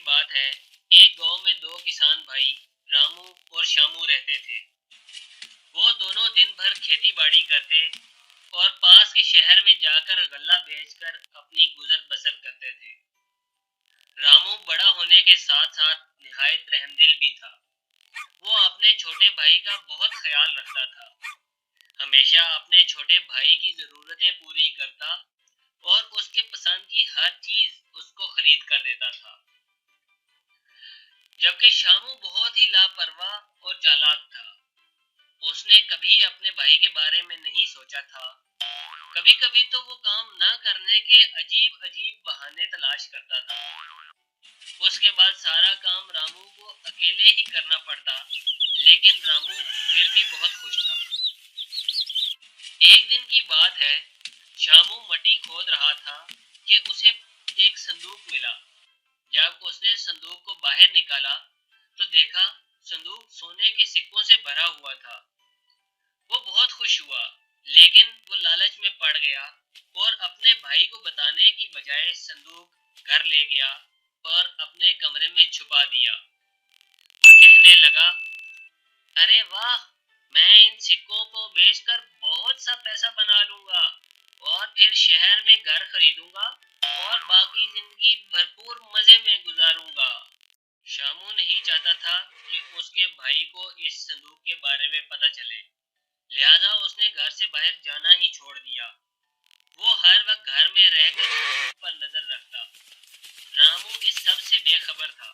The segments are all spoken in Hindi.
बात है। एक गांव में दो किसान भाई रामू और श्यामू रहते थे। वो दोनों दिन भर खेती बाड़ी करते और पास के शहर में जाकर गल्ला बेचकर अपनी गुजर बसर करते थे। रामू बड़ा होने के साथ साथ निहायत रहमदिल भी था। वो अपने छोटे भाई का बहुत ख्याल रखता था, हमेशा अपने छोटे भाई की जरूरतें पूरी करता और उसके पसंद की हर चीज उसको खरीद कर देता था। जबकि शामू बहुत ही लापरवाह और चालाक था। उसने कभी अपने भाई के बारे में नहीं सोचा था। कभी कभी तो वो काम ना करने के अजीब अजीब बहाने तलाश करता था। उसके बाद सारा काम रामू को अकेले ही करना पड़ता, लेकिन रामू फिर भी बहुत खुश था। एक दिन की बात है, शामू मट्टी खोद रहा था कि उसे एक संदूक मिला। जब उसने संदूक को बाहर निकाला तो देखा संदूक सोने के सिक्कों से भरा हुआ था। वो बहुत खुश हुआ, लेकिन वो लालच में पड़ गया और अपने भाई को बताने की बजाय संदूक घर ले गया और अपने कमरे में छुपा दिया। वो कहने लगा, अरे वाह, मैं इन सिक्कों को बेचकर बहुत सा पैसा बना लूंगा और फिर शहर में घर खरीदूंगा और बाकी जिंदगी भरपूर मजे में गुजारूंगा। शामू नहीं चाहता था कि उसके भाई को इस संदूक के बारे में पता चले, लिहाजा उसने घर से बाहर जाना ही छोड़ दिया। वो हर वक्त घर में रहकर संदूक पर नजर रखता। रामू इस सब से बेखबर था।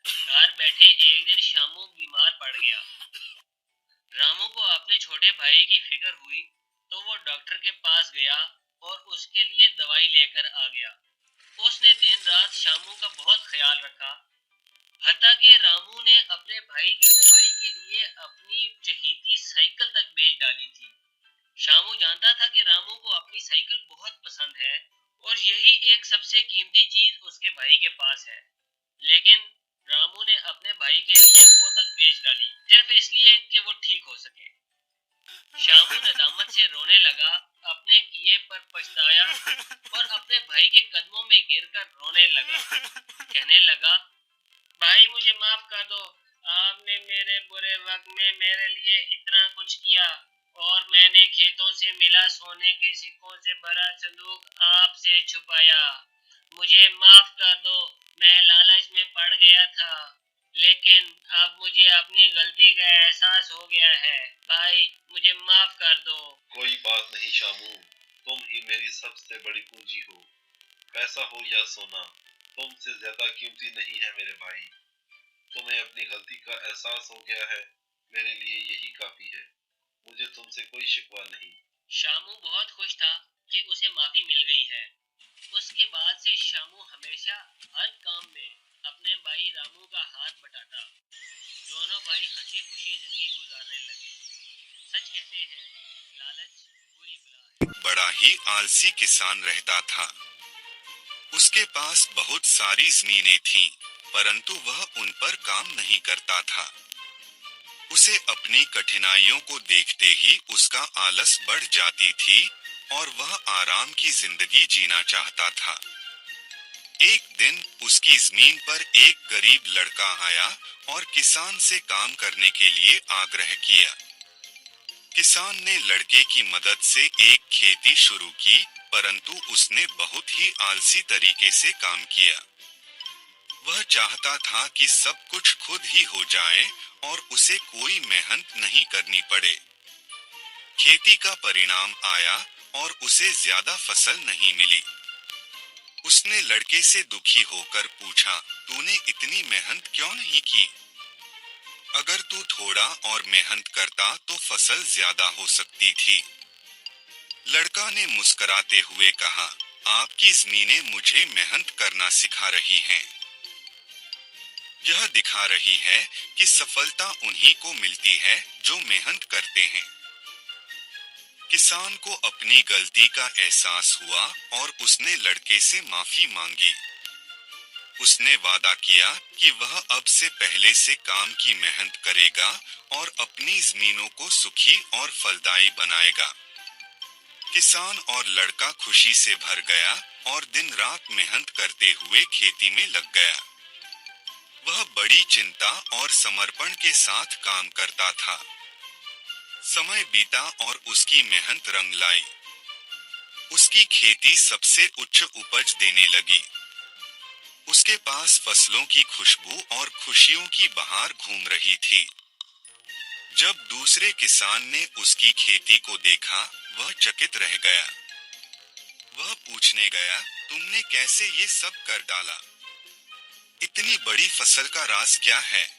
घर बैठे एक दिन शामू बीमार पड़ गया। रामू को अपने छोटे भाई की फिक्र हुई तो वो डॉक्टर के पास गया और उसके लिए दवाई लेकर आ गया। उसने दिन रात शामू का बहुत ख्याल रखा, हत्ता कि रामू ने अपने भाई की दवाई के लिए अपनी चहीती साइकिल तक बेच डाली थी। शामू जानता था कि रामू को अपनी साइकिल बहुत पसंद है और यही एक सबसे कीमती चीज उसके भाई के पास है, लेकिन रामू ने अपने भाई के लिए वो तक बेच डाली सिर्फ इसलिए कि वो ठीक हो सके। शामू नदामत से रोने लगा, अपने किए पर पछताया और अपने भाई के कदमों में गिरकर रोने लगा। कहने लगा, भाई मुझे माफ कर दो, आपने मेरे बुरे वक्त में मेरे लिए इतना कुछ किया और मैंने खेतों से मिला सोने के सिक्कों से भरा संदूक आपसे छुपाया। मुझे माफ कर दो, मैं लालच में पड़ गया था, लेकिन अब मुझे अपनी गलती का एहसास हो गया है। भाई मुझे माफ कर दो। कोई बात नहीं शामू, तुम ही मेरी सबसे बड़ी पूंजी हो। पैसा हो या सोना, तुमसे ज्यादा कीमती नहीं है मेरे भाई। तुम्हें अपनी गलती का एहसास हो गया है, मेरे लिए यही काफी है। मुझे तुमसे कोई शिकवा नहीं। शामू बहुत खुश था कि उसे माफी मिल गई है। उसके बाद से शामू हमेशा हर काम में अपने भाई रामू का हाथ बटाता। दोनों भाई हंसी खुशी जिंदगी गुजारने लगे। सच कहते हैं, लालच बुरी बला है। बड़ा ही आलसी किसान रहता था। उसके पास बहुत सारी जमीनें थीं, परंतु वह उन पर काम नहीं करता था। उसे अपनी कठिनाइयों को देखते ही उसका आलस बढ़ जाती थी और वह आराम की जिंदगी जीना चाहता था। एक दिन उसकी जमीन पर एक गरीब लड़का आया और किसान से काम करने के लिए आग्रह किया। किसान ने लड़के की मदद से एक खेती शुरू की, परंतु उसने बहुत ही आलसी तरीके से काम किया। वह चाहता था कि सब कुछ खुद ही हो जाए और उसे कोई मेहनत नहीं करनी पड़े। खेती का परिणाम आया और उसे ज्यादा फसल नहीं मिली। उसने लड़के से दुखी होकर पूछा, तूने इतनी मेहनत क्यों नहीं की? अगर तू थोड़ा और मेहनत करता तो फसल ज्यादा हो सकती थी। लड़का ने मुस्कुराते हुए कहा, आपकी जमीनें मुझे मेहनत करना सिखा रही हैं। यह दिखा रही है कि सफलता उन्हीं को मिलती है जो मेहनत करते हैं। किसान को अपनी गलती का एहसास हुआ और उसने लड़के से माफी मांगी। उसने वादा किया कि वह अब से पहले से काम की मेहनत करेगा और अपनी जमीनों को सुखी और फलदायी बनाएगा। किसान और लड़का खुशी से भर गया और दिन रात मेहनत करते हुए खेती में लग गया। वह बड़ी चिंता और समर्पण के साथ काम करता था। समय बीता और उसकी मेहनत रंग लाई। उसकी खेती सबसे उच्च उपज देने लगी। उसके पास फसलों की खुशबू और खुशियों की बहार घूम रही थी। जब दूसरे किसान ने उसकी खेती को देखा, वह चकित रह गया। वह पूछने गया, तुमने कैसे ये सब कर डाला? इतनी बड़ी फसल का राज क्या है?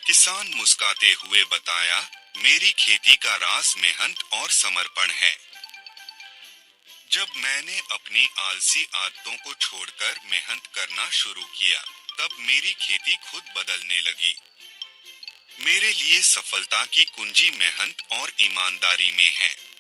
किसान मुस्कुराते हुए बताया, मेरी खेती का राज मेहनत और समर्पण है। जब मैंने अपनी आलसी आदतों को छोड़कर मेहनत करना शुरू किया, तब मेरी खेती खुद बदलने लगी। मेरे लिए सफलता की कुंजी मेहनत और ईमानदारी में है।